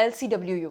LCWU,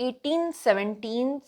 1817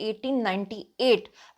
1898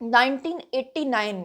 1989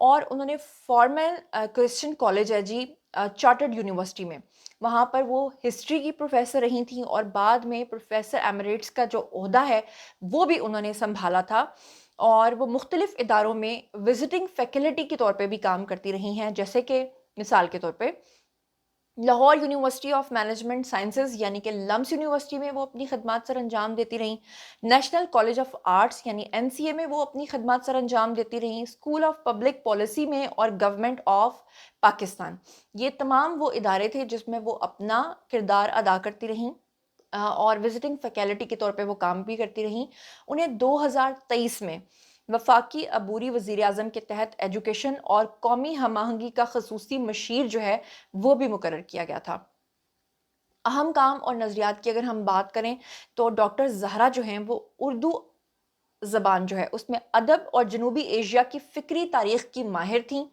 اور انہوں نے فارمل کرسچن کالج ہے جی چارٹرڈ یونیورسٹی میں، وہاں پر وہ ہسٹری کی پروفیسر رہی تھیں، اور بعد میں پروفیسر ایمریٹس کا جو عہدہ ہے وہ بھی انہوں نے سنبھالا تھا، اور وہ مختلف اداروں میں وزٹنگ فیکلٹی کے طور پہ بھی کام کرتی رہی ہیں، جیسے کہ مثال کے طور پہ Lahore university of management sciences یعنی کہ لمس یونیورسٹی میں وہ اپنی خدمات سر انجام دیتی رہیں، نیشنل کالج آف آرٹس یعنی NCA میں وہ اپنی خدمات سر انجام دیتی رہیں، اسکول آف پبلک پالیسی میں، اور گورنمنٹ آف پاکستان، یہ تمام وہ ادارے تھے جس میں وہ اپنا کردار ادا کرتی رہیں، اور وزٹنگ فیکلٹی کے طور پہ وہ کام بھی کرتی رہیں۔ انہیں 2023 میں وفاقی عبوری وزیر اعظم کے تحت ایجوکیشن اور قومی ہم آہنگی کا خصوصی مشیر جو ہے وہ بھی مقرر کیا گیا تھا۔ اہم کام اور نظریات کی اگر ہم بات کریں تو ڈاکٹر زہرا جو ہیں وہ اردو زبان جو ہے اس میں ادب اور جنوبی ایشیا کی فکری تاریخ کی ماہر تھیں،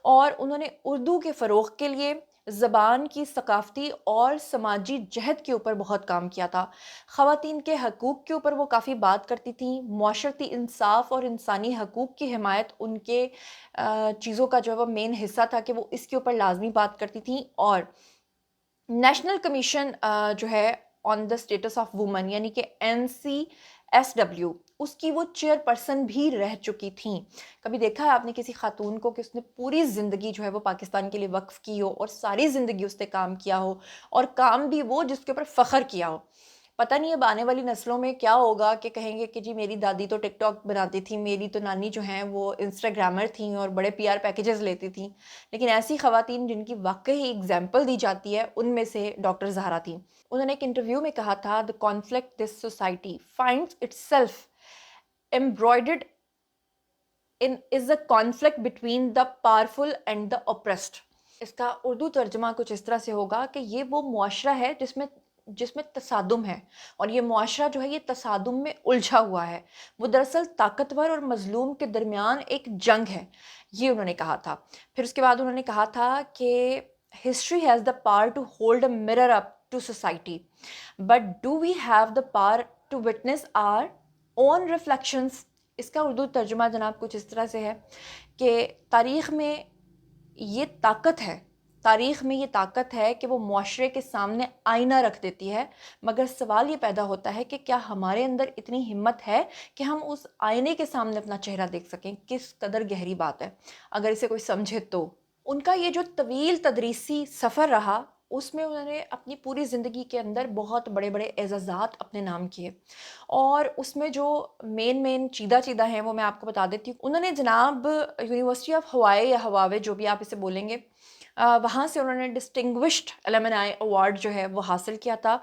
اور انہوں نے اردو کے فروغ کے لیے زبان کی ثقافتی اور سماجی جہد کے اوپر بہت کام کیا تھا۔ خواتین کے حقوق کے اوپر وہ کافی بات کرتی تھیں، معاشرتی انصاف اور انسانی حقوق کی حمایت ان کے چیزوں کا جو ہے وہ مین حصہ تھا کہ وہ اس کے اوپر لازمی بات کرتی تھیں، اور نیشنل کمیشن جو ہے آن دا اسٹیٹس آف وومن یعنی کہ NCSW اس کی وہ چیئر پرسن بھی رہ چکی تھیں۔ کبھی دیکھا ہے آپ نے کسی خاتون کو کہ اس نے پوری زندگی جو ہے وہ پاکستان کے لیے وقف کی ہو، اور ساری زندگی اس نے کام کیا ہو، اور کام بھی وہ جس کے اوپر فخر کیا ہو؟ پتہ نہیں اب آنے والی نسلوں میں کیا ہوگا کہ کہیں گے کہ جی میری دادی تو ٹک ٹاک بناتی تھی، میری تو نانی جو ہیں وہ انسٹاگرامر تھیں اور بڑے PR پیکیجز لیتی تھیں، لیکن ایسی خواتین جن کی واقعی اگزامپل دی جاتی ہے ان میں سے ڈاکٹر زہرا تھیں۔ انہوں نے ایک انٹرویو میں کہا تھا the conflict this society finds itself embroidered in is a conflict between the powerful and the oppressed۔ اس کا اردو ترجمہ کچھ اس طرح سے ہوگا کہ یہ وہ معاشرہ ہے جس میں تصادم ہے، اور یہ معاشرہ جو ہے یہ تصادم میں الجھا ہوا ہے، وہ دراصل طاقتور اور مظلوم کے درمیان ایک جنگ ہے، یہ انہوں نے کہا تھا۔ پھر اس کے بعد انہوں نے کہا تھا کہ history has the power to hold a mirror up to society, but do we have the power to witness our own reflections؟ اس کا اردو ترجمہ جناب کچھ اس طرح سے ہے کہ تاریخ میں یہ طاقت ہے کہ وہ معاشرے کے سامنے آئینہ رکھ دیتی ہے، مگر سوال یہ پیدا ہوتا ہے کہ کیا ہمارے اندر اتنی ہمت ہے کہ ہم اس آئینے کے سامنے اپنا چہرہ دیکھ سکیں؟ کس قدر گہری بات ہے اگر اسے کوئی سمجھے تو۔ ان کا یہ جو طویل تدریسی سفر رہا اس میں انہوں نے اپنی پوری زندگی کے اندر بہت بڑے بڑے اعزازات اپنے نام کیے، اور اس میں جو مین چیدہ ہیں وہ میں آپ کو بتا دیتی ہوں۔ انہوں نے جناب یونیورسٹی آف ہوائی یا ہواوے جو بھی آپ اسے بولیں گے، وہاں سے انہوں نے ڈسٹنگوشڈ ایلومنائی ایوارڈ جو ہے وہ حاصل کیا تھا۔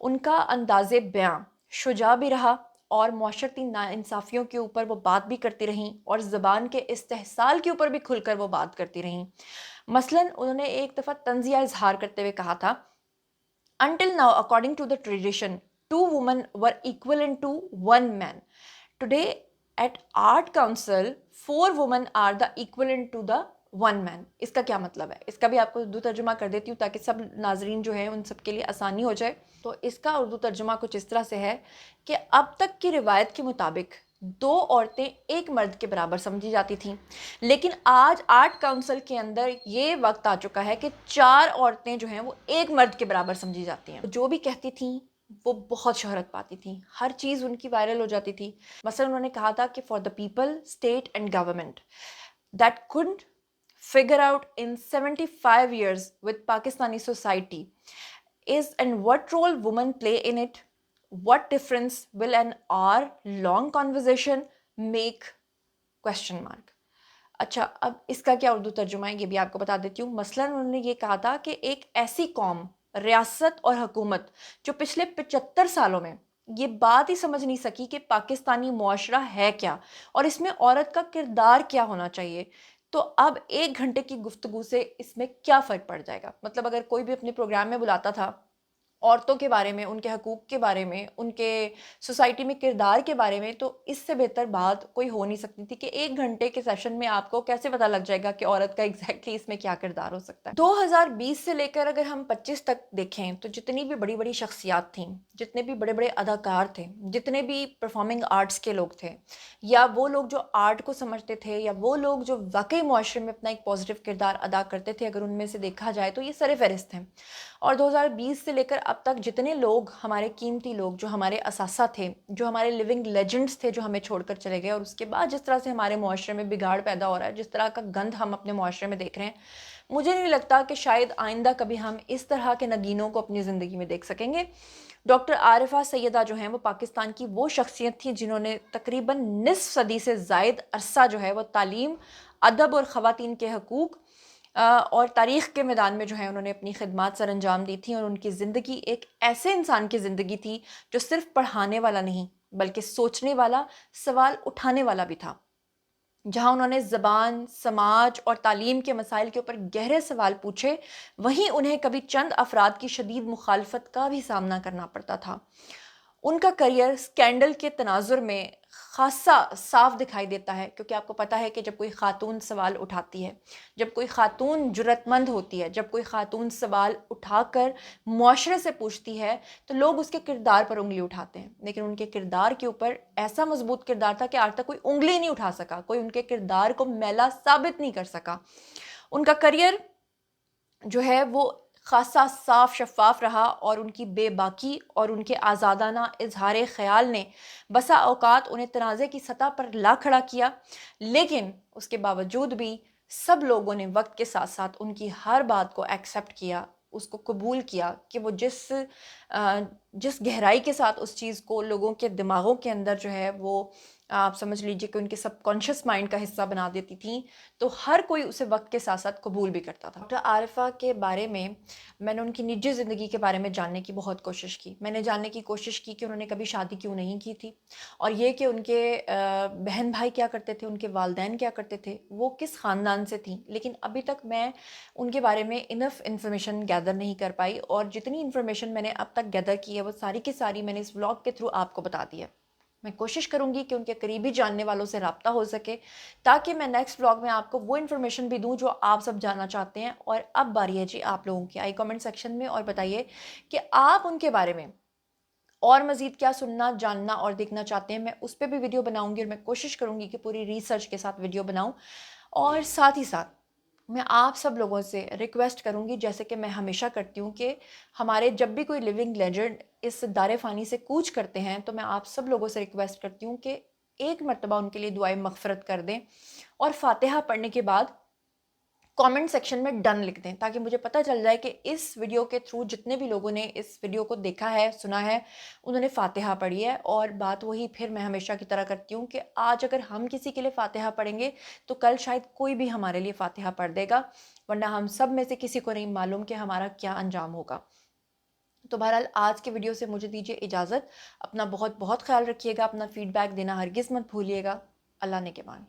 ان کا انداز بیاں شجاع بھی رہا، اور معاشرتی ناانصافیوں کے اوپر وہ بات بھی کرتی رہیں، اور زبان کے استحصال کے اوپر بھی کھل کر وہ بات کرتی رہیں۔ مثلاً انہوں نے ایک دفعہ طنزیہ اظہار کرتے ہوئے کہا تھا Until now, according to the tradition, 2 women were equivalent to 1 man. Today, at Art Council, 4 women are the equivalent to the 1 man. اس کا کیا مطلب ہے؟ اس کا بھی آپ کو اردو ترجمہ کر دیتی ہوں تاکہ سب ناظرین جو ہیں ان سب کے لیے آسانی ہو جائے۔ تو اس کا اردو ترجمہ کچھ اس طرح سے ہے کہ اب تک کی روایت کے مطابق 2 عورتیں ایک مرد کے برابر سمجھی جاتی تھیں، لیکن آج آرٹ کاؤنسل کے اندر یہ وقت آ چکا ہے کہ 4 عورتیں جو ہیں وہ ایک مرد کے برابر سمجھی جاتی ہیں۔ جو بھی کہتی تھیں وہ بہت شہرت پاتی تھیں، ہر چیز ان کی وائرل ہو جاتی تھی۔ مثلا انہوں نے کہا تھا کہ for the people state and government that couldn't figure out in 75 years with Pakistani society is and what role women play in it, what difference will an hour-long conversation make? Question mark۔ اچھا اب اس کا کیا اردو ترجمہ ہے یہ بھی آپ کو بتا دیتی ہوں۔ مثلاً انہوں نے یہ کہا تھا کہ ایک ایسی قوم، ریاست اور حکومت جو پچھلے 75 سالوں میں یہ بات ہی سمجھ نہیں سکی کہ پاکستانی معاشرہ ہے کیا اور اس میں عورت کا کردار کیا ہونا چاہیے، تو اب 1 گھنٹے کی گفتگو سے اس میں کیا فرق پڑ جائے گا؟ مطلب اگر کوئی بھی اپنے پروگرام میں بلاتا تھا عورتوں کے بارے میں، ان کے حقوق کے بارے میں، ان کے سوسائٹی میں کردار کے بارے میں، تو اس سے بہتر بات کوئی ہو نہیں سکتی تھی کہ 1 گھنٹے کے سیشن میں آپ کو کیسے پتہ لگ جائے گا کہ عورت کا ایگزیکٹلی اس میں کیا کردار ہو سکتا ہے۔ 2020 سے لے کر اگر ہم 25 تک دیکھیں تو جتنی بھی بڑی بڑی شخصیات تھیں، جتنے بھی بڑے بڑے اداکار تھے، جتنے بھی پرفارمنگ آرٹس کے لوگ تھے، یا وہ لوگ جو آرٹ کو سمجھتے تھے، یا وہ لوگ جو واقعی معاشرے میں اپنا ایک پازیٹیو کردار ادا کرتے تھے، اگر ان میں سے دیکھا جائے تو یہ سر فہرست ہیں۔ اور 2020 سے لے کر اب تک جتنے لوگ، ہمارے قیمتی لوگ جو ہمارے اساتذہ تھے، جو ہمارے لیونگ لیجنڈز تھے، جو ہمیں چھوڑ کر چلے گئے، اور اس کے بعد جس طرح سے ہمارے معاشرے میں بگاڑ پیدا ہو رہا ہے، جس طرح کا گند ہم اپنے معاشرے میں دیکھ رہے ہیں، مجھے نہیں لگتا کہ شاید آئندہ کبھی ہم اس طرح کے نگینوں کو اپنی زندگی میں دیکھ سکیں گے۔ ڈاکٹر عارفہ سیدہ جو ہیں وہ پاکستان کی وہ شخصیت تھی جنہوں نے تقریباً نصف صدی سے زائد عرصہ جو ہے وہ تعلیم، ادب اور خواتین کے حقوق اور تاریخ کے میدان میں جو ہے انہوں نے اپنی خدمات سر انجام دی تھیں، اور ان کی زندگی ایک ایسے انسان کی زندگی تھی جو صرف پڑھانے والا نہیں بلکہ سوچنے والا، سوال اٹھانے والا بھی تھا۔ جہاں انہوں نے زبان، سماج اور تعلیم کے مسائل کے اوپر گہرے سوال پوچھے، وہیں انہیں کبھی چند افراد کی شدید مخالفت کا بھی سامنا کرنا پڑتا تھا۔ ان کا کریئر سکینڈل کے تناظر میں خاصا صاف دکھائی دیتا ہے، کیونکہ آپ کو پتہ ہے کہ جب کوئی خاتون سوال اٹھاتی ہے، جب کوئی خاتون جرأت مند ہوتی ہے، جب کوئی خاتون سوال اٹھا کر معاشرے سے پوچھتی ہے، تو لوگ اس کے کردار پر انگلی اٹھاتے ہیں، لیکن ان کے کردار کے اوپر ایسا مضبوط کردار تھا کہ آج تک کوئی انگلی نہیں اٹھا سکا، کوئی ان کے کردار کو میلا ثابت نہیں کر سکا۔ ان کا کریئر جو ہے وہ خاصا صاف شفاف رہا، اور ان کی بے باکی اور ان کے آزادانہ اظہار خیال نے بسا اوقات انہیں تنازع کی سطح پر لا کھڑا کیا، لیکن اس کے باوجود بھی سب لوگوں نے وقت کے ساتھ ساتھ ان کی ہر بات کو ایکسیپٹ کیا، اس کو قبول کیا کہ وہ جس گہرائی کے ساتھ اس چیز کو لوگوں کے دماغوں کے اندر جو ہے وہ آپ سمجھ لیجئے کہ ان کے سب کانشیس مائنڈ کا حصہ بنا دیتی تھیں، تو ہر کوئی اسے وقت کے ساتھ ساتھ قبول بھی کرتا تھا۔ ڈاکٹر عارفہ کے بارے میں نے ان کی نجی زندگی کے بارے میں جاننے کی بہت کوشش کی۔ میں نے جاننے کی کوشش کی کہ انہوں نے کبھی شادی کیوں نہیں کی تھی، اور یہ کہ ان کے بہن بھائی کیا کرتے تھے، ان کے والدین کیا کرتے تھے، وہ کس خاندان سے تھیں، لیکن ابھی تک میں ان کے بارے میں انف انفارمیشن گیدر نہیں کر پائی، اور جتنی انفارمیشن میں نے اب تک گیدر کی ہے وہ ساری کی ساری میں نے اس ولاگ کے تھرو آپ کو بتا دی ہے۔ میں کوشش کروں گی کہ ان کے قریبی جاننے والوں سے رابطہ ہو سکے، تاکہ میں نیکسٹ ولاگ میں آپ کو وہ انفارمیشن بھی دوں جو آپ سب جاننا چاہتے ہیں۔ اور اب باری ہے جی آپ لوگوں کی، آئی کامنٹ سیکشن میں اور بتائیے کہ آپ ان کے بارے میں اور مزید کیا سننا، جاننا اور دیکھنا چاہتے ہیں۔ میں اس پہ بھی ویڈیو بناؤں گی، اور میں کوشش کروں گی کہ پوری ریسرچ کے ساتھ ویڈیو بناؤں، اور ساتھ ہی ساتھ میں آپ سب لوگوں سے ریکویسٹ کروں گی، جیسے کہ میں ہمیشہ کرتی ہوں، کہ ہمارے جب بھی کوئی لیونگ لیجنڈ اس دار فانی سے کوچ کرتے ہیں تو میں آپ سب لوگوں سے ریکویسٹ کرتی ہوں کہ ایک مرتبہ ان کے لیے دعائے مغفرت کر دیں، اور فاتحہ پڑھنے کے بعد کامنٹ سیکشن میں ڈن لکھ دیں، تاکہ مجھے پتہ چل جائے کہ اس ویڈیو کے تھرو جتنے بھی لوگوں نے اس ویڈیو کو دیکھا ہے، سنا ہے، انہوں نے فاتحہ پڑھی ہے۔ اور بات وہی پھر میں ہمیشہ کی طرح کرتی ہوں کہ آج اگر ہم کسی کے لیے فاتحہ پڑھیں گے تو کل شاید کوئی بھی ہمارے لیے فاتحہ پڑھ دے گا، ورنہ ہم سب میں سے کسی کو نہیں معلوم کہ ہمارا کیا انجام ہوگا۔ تو بہرحال آج کے ویڈیو سے مجھے دیجیے اجازت، اپنا بہت بہت خیال رکھیے گا، اپنا فیڈ بیک دینا ہرگز مت بھولیے گا۔ اللہ نے کے مان۔